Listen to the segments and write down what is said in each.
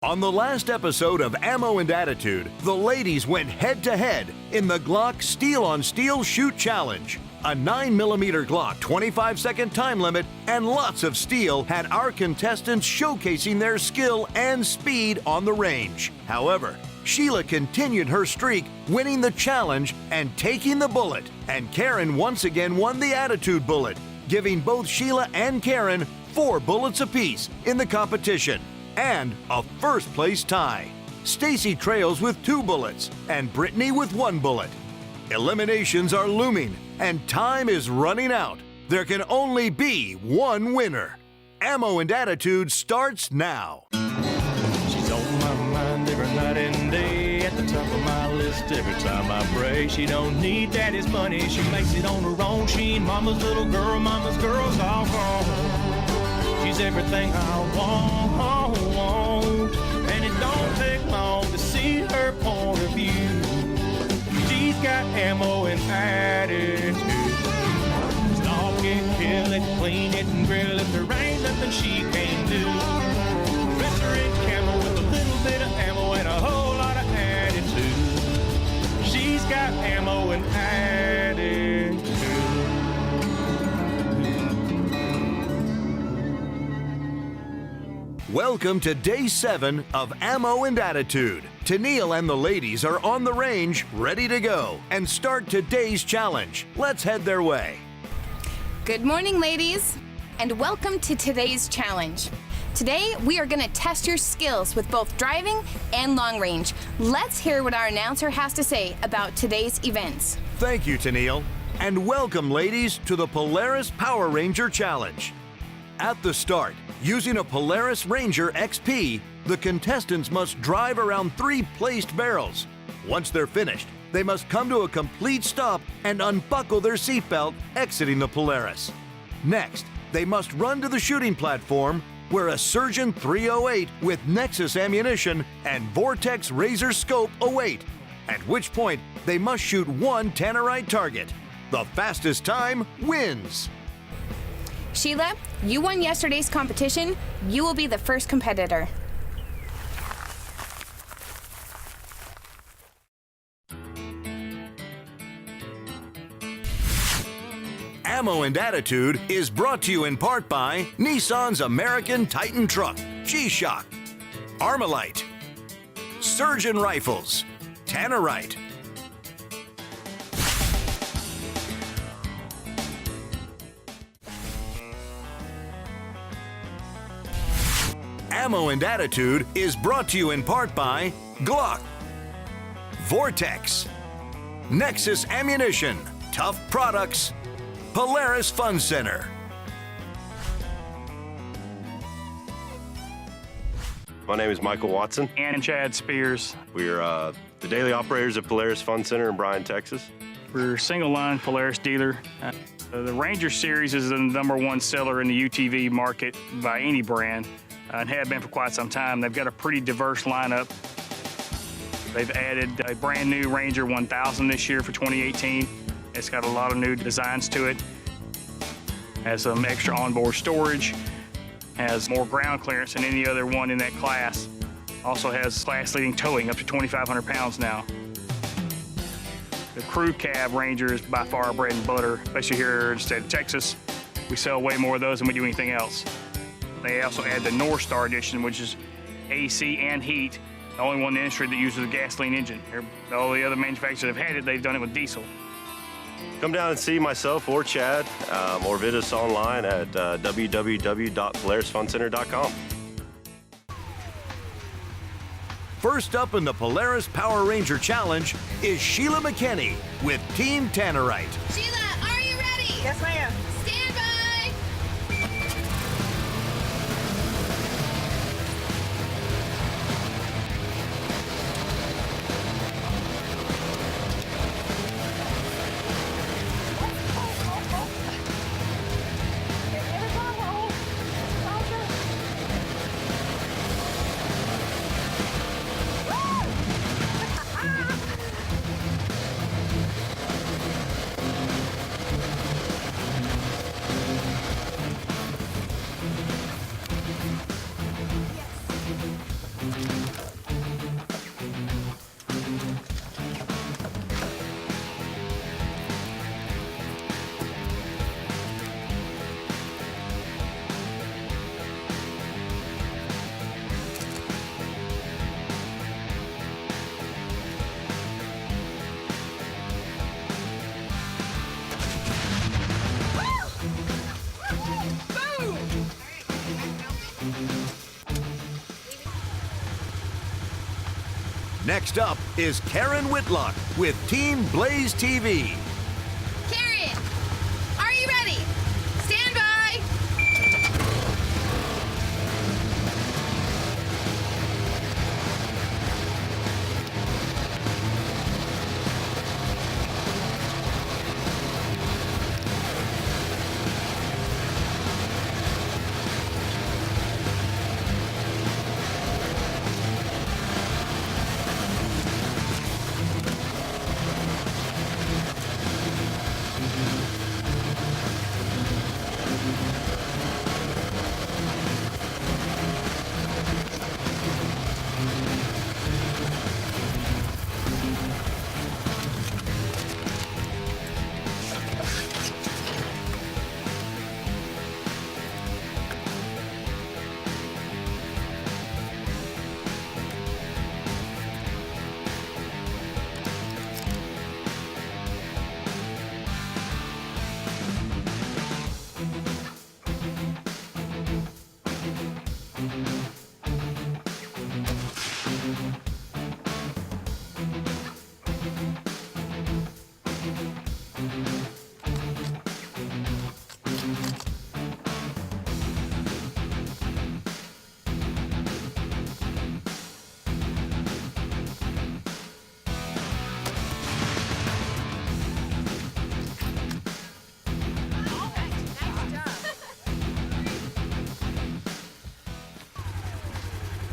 On the last episode of Ammo and Attitude, the ladies went head-to-head in the Glock Steel on Steel Shoot Challenge. A 9mm Glock 25-second time limit and lots of steel had our contestants showcasing their skill and speed on the range. However, Sheila continued her streak, winning the challenge and taking the bullet. And Karen once again won the Attitude Bullet, giving both Sheila and Karen 4 bullets apiece in the competition. And a first-place tie. Stacy trails with 2 bullets and Brittany with 1 bullet. Eliminations are looming and time is running out. There can only be one winner. Ammo and Attitude starts now. She's on my mind every night and day, at the top of my list every time I pray. She don't need daddy's money, she makes it on her own. She ain't mama's little girl, mama's girl's all grown. She's everything I want, and it don't take long to see her point of view. She's got ammo and attitude. Stalk it, kill it, clean it, and grill it. There ain't nothing she can't do. Dress her in camo with a little bit of ammo and a whole lot of attitude. She's got ammo and attitude. Welcome to Day 7 of Ammo and Attitude. Tennille and the ladies are on the range, ready to go, and start today's challenge. Let's head their way. Good morning, ladies, and welcome to today's challenge. Today, we are going to test your skills with both driving and long range. Let's hear what our announcer has to say about today's events. Thank you, Tennille. And welcome, ladies, to the Polaris Power Ranger Challenge. At the start, using a Polaris Ranger XP, the contestants must drive around 3 placed barrels. Once they're finished, they must come to a complete stop and unbuckle their seatbelt, exiting the Polaris. Next, they must run to the shooting platform where a Surgeon 308 with Nexus ammunition and Vortex Razor scope await, at which point they must shoot 1 Tannerite target. The fastest time wins. Sheila, you won yesterday's competition. You will be the first competitor. Ammo and Attitude is brought to you in part by Nissan's American Titan Truck, G-Shock, Armalite, Surgeon Rifles, Tannerite, Ammo and Attitude is brought to you in part by Glock, Vortex, Nexus Ammunition, Tough Products, Polaris Fun Center. My name is Michael Watson. And Chad Spears. We're the daily operators at Polaris Fun Center in Bryan, Texas. We're a single-line Polaris dealer. The Ranger series is the #1 seller in the UTV market by any brand, and have been for quite some time. They've got a pretty diverse lineup. They've added a brand new Ranger 1000 this year for 2018. It's got a lot of new designs to it. Has some extra onboard storage. Has more ground clearance than any other one in that class. Also has class-leading towing, up to 2,500 pounds now. The crew cab Ranger is by far our bread and butter, especially here in the state of Texas. We sell way more of those than we do anything else. They also add the North Star Edition, which is AC and heat. The only one in the industry that uses a gasoline engine. All the other manufacturers that have had it, they've done it with diesel. Come down and see myself or Chad, or visit us online at www.polarisfuncenter.com. First up in the Polaris Power Ranger Challenge is Sheila McKinney with Team Tannerite. Sheila, are you ready? Yes, ma'am. Stand by. Next up is Karen Whitlock with Team Blaze TV. Karen, are you ready? Stand by.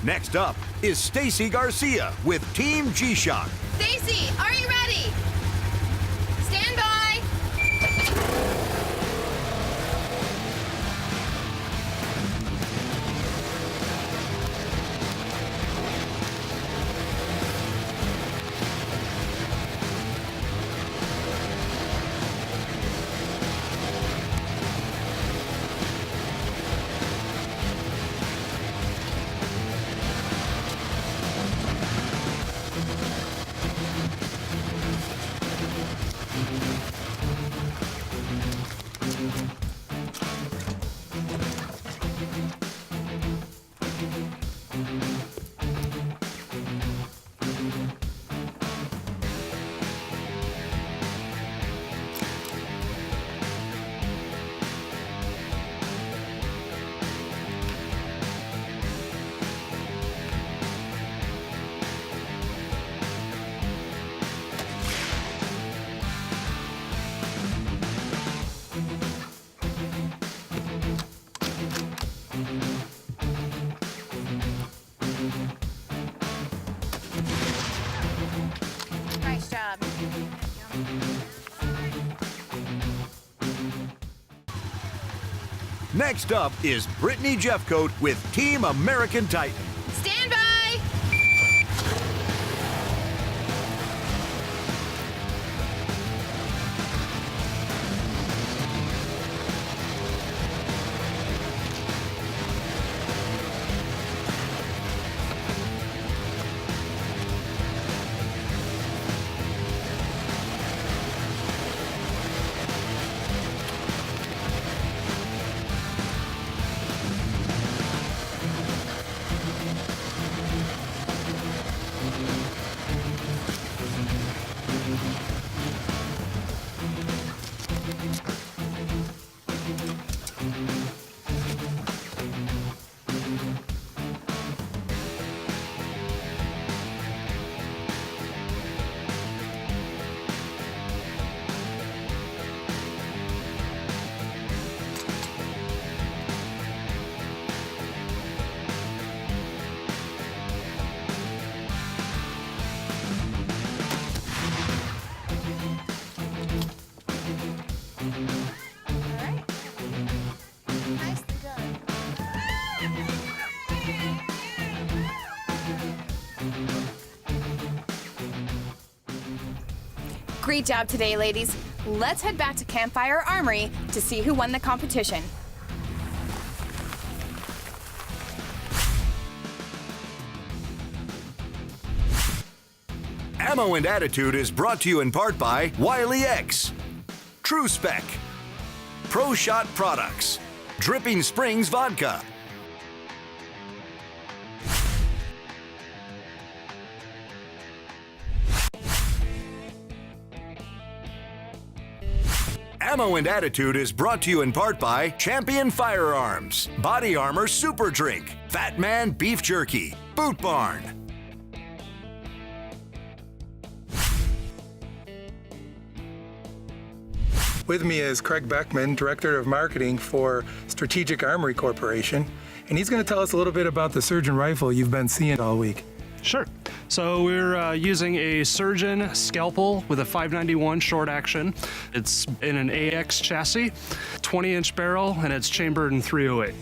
Next up is Stacy Garcia with Team G-Shock. Stacy, are you ready? Stand by. Nice job. Next up is Brittany Jeffcoat with Team American Titan. Stand by. Great job today, ladies. Let's head back to Campfire Armory to see who won the competition. Ammo and Attitude is brought to you in part by Wiley X, True Spec, Pro Shot Products, Dripping Springs Vodka, Ammo and Attitude is brought to you in part by Champion Firearms, Body Armor Super Drink, Fat Man Beef Jerky, Boot Barn. With me is Craig Beckman, Director of Marketing for Strategic Armory Corporation, and he's going to tell us a little bit about the Surgeon rifle you've been seeing all week. Sure. So we're using a Surgeon scalpel with a 591 short action. It's in an AX chassis, 20-inch barrel, and it's chambered in 308.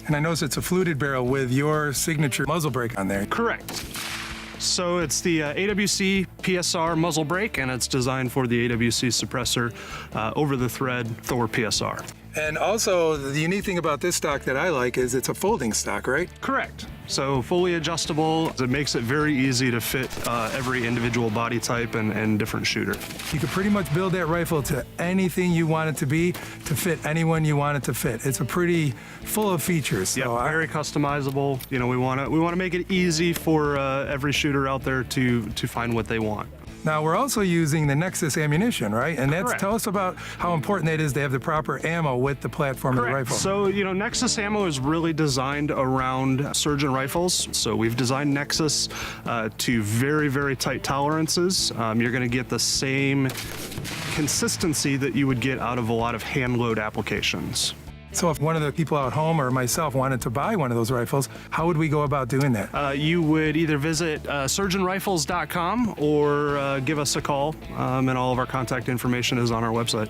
And I notice it's a fluted barrel with your signature muzzle brake on there. Correct. So it's the AWC PSR muzzle brake, and it's designed for the AWC suppressor over-the-thread Thor PSR. And also, the unique thing about this stock that I like is it's a folding stock, right? Correct. So fully adjustable. It makes it very easy to fit every individual body type and different shooter. You could pretty much build that rifle to anything you want it to be, to fit anyone you want it to fit. It's a pretty full of features. So Yeah, very customizable. You know, we want to make it easy for every shooter out there to find what they want. Now, we're also using the Nexus ammunition, right? And Correct. tell us about how important that is to have the proper ammo with the platform of the rifle. So, you know, Nexus ammo is really designed around Surgeon rifles. So we've designed Nexus to very, very tight tolerances. You're going to get the same consistency that you would get out of a lot of hand load applications. So if one of the people out home or myself wanted to buy one of those rifles, how would we go about doing that? You would either visit surgeonrifles.com or give us a call, and all of our contact information is on our website.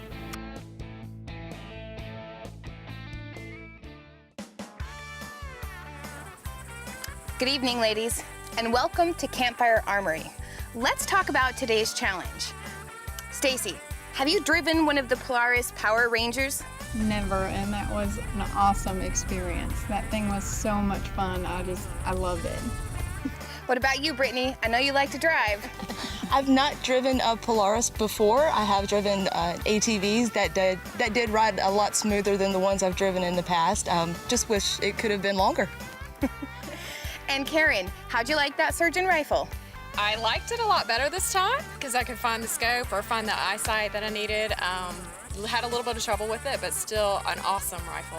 Good evening, ladies, and welcome to Campfire Armory. Let's talk about today's challenge. Stacy, have you driven one of the Polaris Power Rangers? Never, and that was an awesome experience. That thing was so much fun. I loved it. What about you, Brittany? I know you like to drive. I've not driven a Polaris before. I have driven ATVs that did ride a lot smoother than the ones I've driven in the past. Just wish it could have been longer. And Karen, how'd you like that Surgeon rifle? I liked it a lot better this time because I could find the scope or find the eyesight that I needed. Had a little bit of trouble with it, but still an awesome rifle.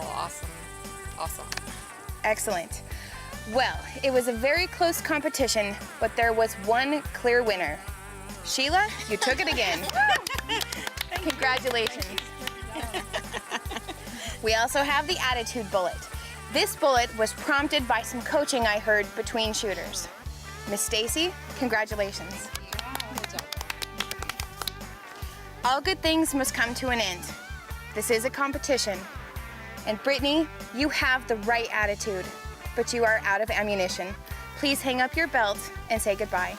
Awesome. Excellent. Well, it was a very close competition, but there was one clear winner. Sheila, you took it again. Congratulations. We also have the Attitude Bullet. This bullet was prompted by some coaching I heard between shooters. Miss Stacy, congratulations. All good things must come to an end. This is a competition. And Brittany, you have the right attitude, but you are out of ammunition. Please hang up your belt and say goodbye.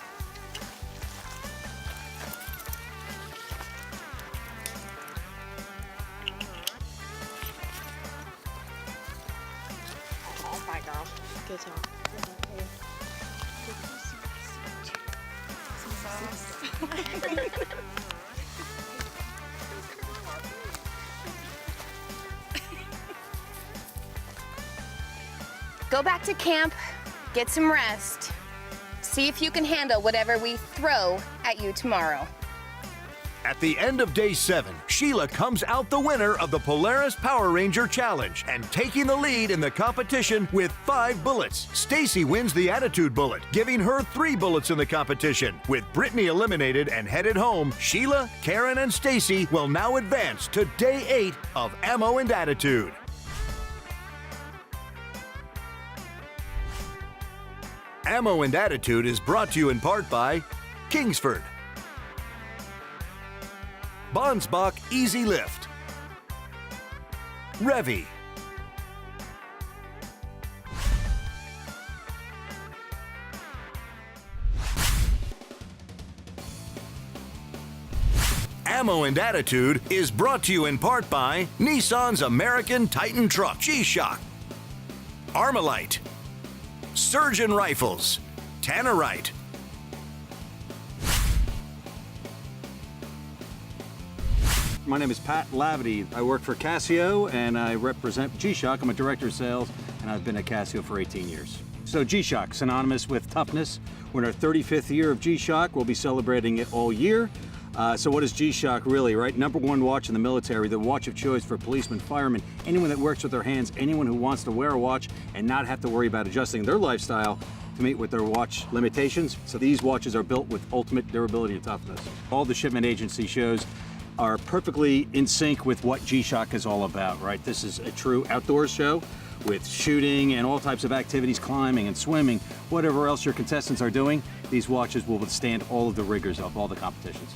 Bye, girl. Good job. Go back to camp, get some rest. See if you can handle whatever we throw at you tomorrow. At the end of day 7, Sheila comes out the winner of the Polaris Power Ranger Challenge and taking the lead in the competition with 5 bullets. Stacy wins the Attitude Bullet, giving her 3 bullets in the competition. With Brittany eliminated and headed home, Sheila, Karen, and Stacy will now advance to day 8 of Ammo and Attitude. Ammo and Attitude is brought to you in part by Kingsford, Bonsbach Easy Lift, Revy, Ammo and Attitude is brought to you in part by Nissan's American Titan Truck, G-Shock, Armalite, Surgeon Rifles, Tannerite, My name is Pat Lavity. I work for Casio and I represent G-Shock. I'm a director of sales and I've been at Casio for 18 years. So G-Shock, synonymous with toughness. We're in our 35th year of G-Shock. We'll be celebrating it all year. So what is G-Shock really, right? Number one watch in the military, the watch of choice for policemen, firemen, anyone that works with their hands, anyone who wants to wear a watch and not have to worry about adjusting their lifestyle to meet with their watch limitations. So these watches are built with ultimate durability and toughness. All the shipment agency shows are perfectly in sync with what G-Shock is all about, right? This is a true outdoors show with shooting and all types of activities, climbing and swimming, whatever else your contestants are doing. These watches will withstand all of the rigors of all the competitions.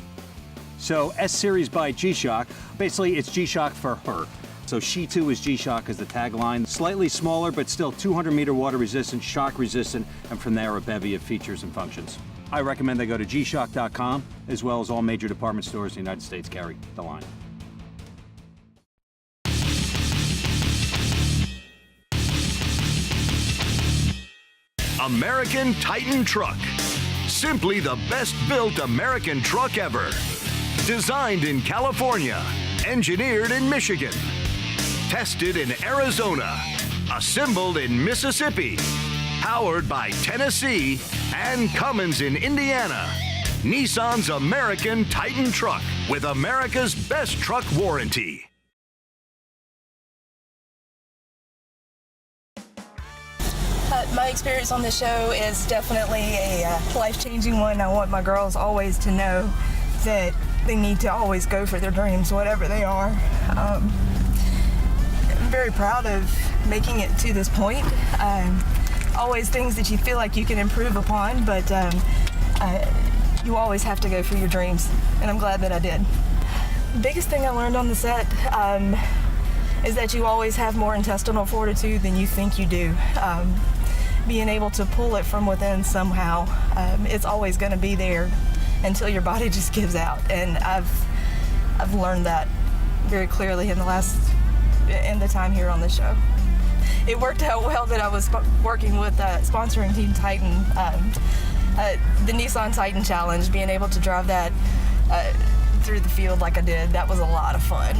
So S-Series by G-Shock, basically it's G-Shock for her. So she too is G-Shock as the tagline. Slightly smaller, but still 200-meter water resistant, shock resistant, and from there a bevy of features and functions. I recommend they go to gshock.com, as well as all major department stores in the United States carry the line. American Titan Truck. Simply the best built American truck ever. Designed in California, engineered in Michigan, tested in Arizona, assembled in Mississippi, powered by Tennessee and Cummins in Indiana. Nissan's American Titan Truck with America's best truck warranty. My experience on the show is definitely a life-changing one. I want my girls always to know that they need to always go for their dreams, whatever they are. I'm very proud of making it to this point. Always things that you feel like you can improve upon, but you always have to go for your dreams, and I'm glad that I did. The biggest thing I learned on the set is that you always have more intestinal fortitude than you think you do. Being able to pull it from within somehow, it's always going to be there until your body just gives out. And I've learned that very clearly in the time here on the show. It worked out well that I was working with sponsoring Team Titan. The Nissan Titan Challenge, being able to drive that through the field like I did, that was a lot of fun.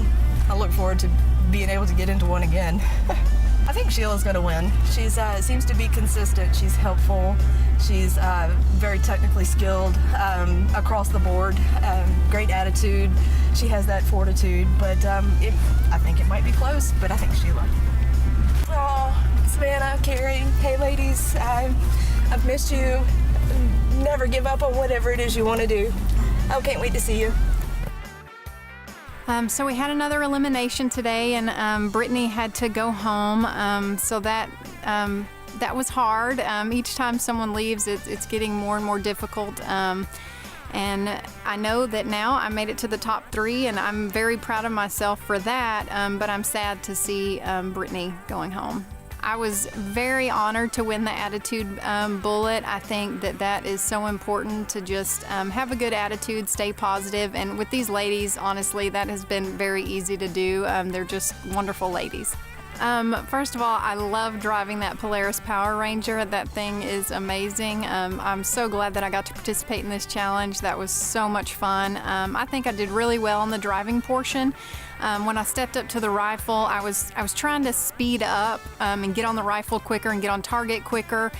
I look forward to being able to get into one again. I think Sheila's going to win. She seems to be consistent. She's helpful. She's very technically skilled across the board. Great attitude. She has that fortitude. But I think it might be close, but I think Sheila. Oh, Savannah, Carrie, hey ladies, I've missed you. Never give up on whatever it is you want to do. I can't wait to see you. So we had another elimination today, and Brittany had to go home. So that was hard. Each time someone leaves, it's getting more and more difficult. And I know that now I made it to the top 3, and I'm very proud of myself for that. But I'm sad to see Brittany going home. I was very honored to win the Attitude Bullet. I think that is so important to just have a good attitude, stay positive. And with these ladies, honestly, that has been very easy to do. They're just wonderful ladies. First of all, I love driving that Polaris Power Ranger. That thing is amazing. I'm so glad that I got to participate in this challenge. That was so much fun. I think I did really well on the driving portion. When I stepped up to the rifle, I was trying to speed up and get on the rifle quicker and get on target quicker.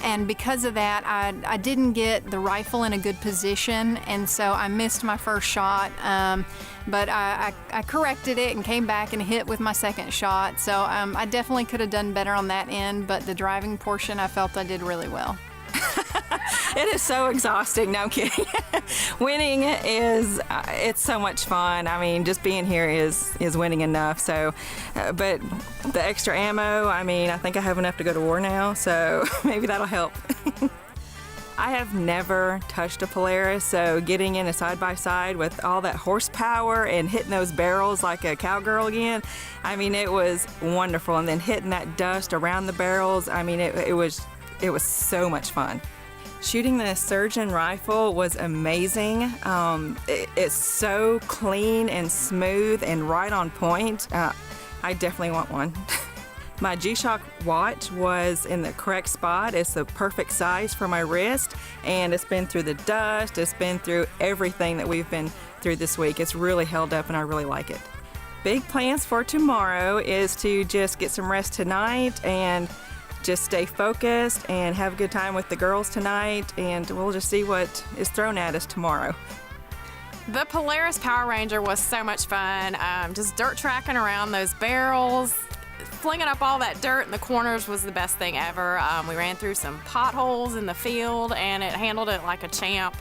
And because of that, I didn't get the rifle in a good position, and so I missed my first shot. But I corrected it and came back and hit with my second shot. So I definitely could have done better on that end, but the driving portion, I felt I did really well. It is so exhausting. No, I'm kidding. Winning it's so much fun. I mean, just being here is winning enough. So, but the extra ammo, I mean, I think I have enough to go to war now, so maybe that'll help. I have never touched a Polaris, so getting in a side-by-side with all that horsepower and hitting those barrels like a cowgirl again, I mean, it was wonderful. And then hitting that dust around the barrels, I mean, it was so much fun. Shooting the Surgeon rifle was amazing. It's so clean and smooth and right on point. I definitely want one. My G-Shock watch was in the correct spot. It's the perfect size for my wrist, and it's been through the dust. It's been through everything that we've been through this week. It's really held up, and I really like it. Big plans for tomorrow is to just get some rest tonight and just stay focused and have a good time with the girls tonight, and we'll just see what is thrown at us tomorrow. The Polaris Power Ranger was so much fun. Just dirt tracking around those barrels, flinging up all that dirt in the corners was the best thing ever. We ran through some potholes in the field and it handled it like a champ.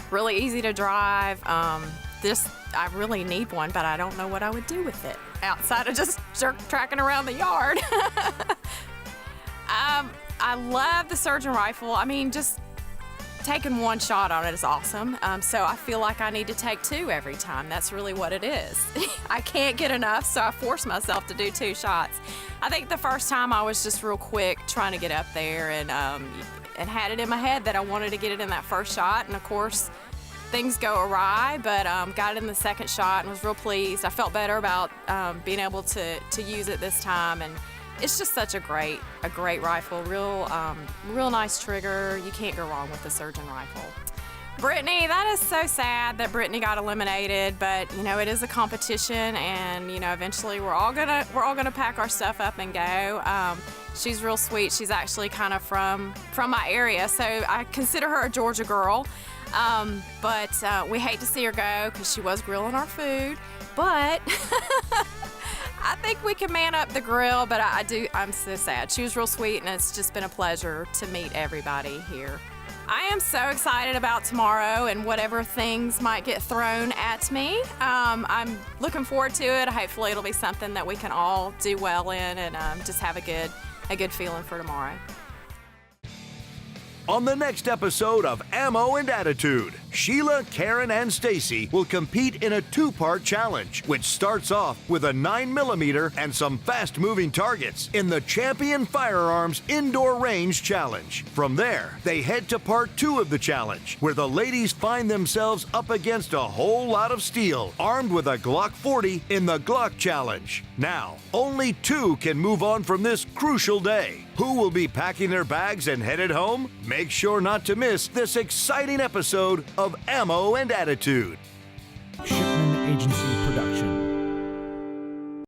Really easy to drive. I really need one, but I don't know what I would do with it outside of just dirt tracking around the yard. I love the Surgeon rifle. I mean, just taking one shot on it is awesome. So I feel like I need to take two every time. That's really what it is. I can't get enough, so I force myself to do 2 shots. I think the first time I was just real quick trying to get up there and had it in my head that I wanted to get it in that first shot. And of course, things go awry, but got it in the second shot and was real pleased. I felt better about being able to use it this time, and it's just such a great rifle. Real nice trigger. You can't go wrong with the Surgeon rifle. Brittany, that is so sad that Brittany got eliminated, but you know it is a competition, and you know eventually we're all gonna pack our stuff up and go. She's real sweet. She's actually kind of from my area, so I consider her a Georgia girl. But we hate to see her go because she was grilling our food, but I think we can man up the grill, but I'm so sad. She was real sweet, and it's just been a pleasure to meet everybody here. I am so excited about tomorrow and whatever things might get thrown at me. I'm looking forward to it. Hopefully it'll be something that we can all do well in and just have a good feeling for tomorrow. On the next episode of Ammo and Attitude, Sheila, Karen, and Stacy will compete in a 2-part challenge, which starts off with a 9mm and some fast-moving targets in the Champion Firearms Indoor Range Challenge. From there, they head to part 2 of the challenge, where the ladies find themselves up against a whole lot of steel, armed with a Glock 40 in the Glock Challenge. Now, only 2 can move on from this crucial day. Who will be packing their bags and headed home? Make sure not to miss this exciting episode of Ammo and Attitude. Shipman Agency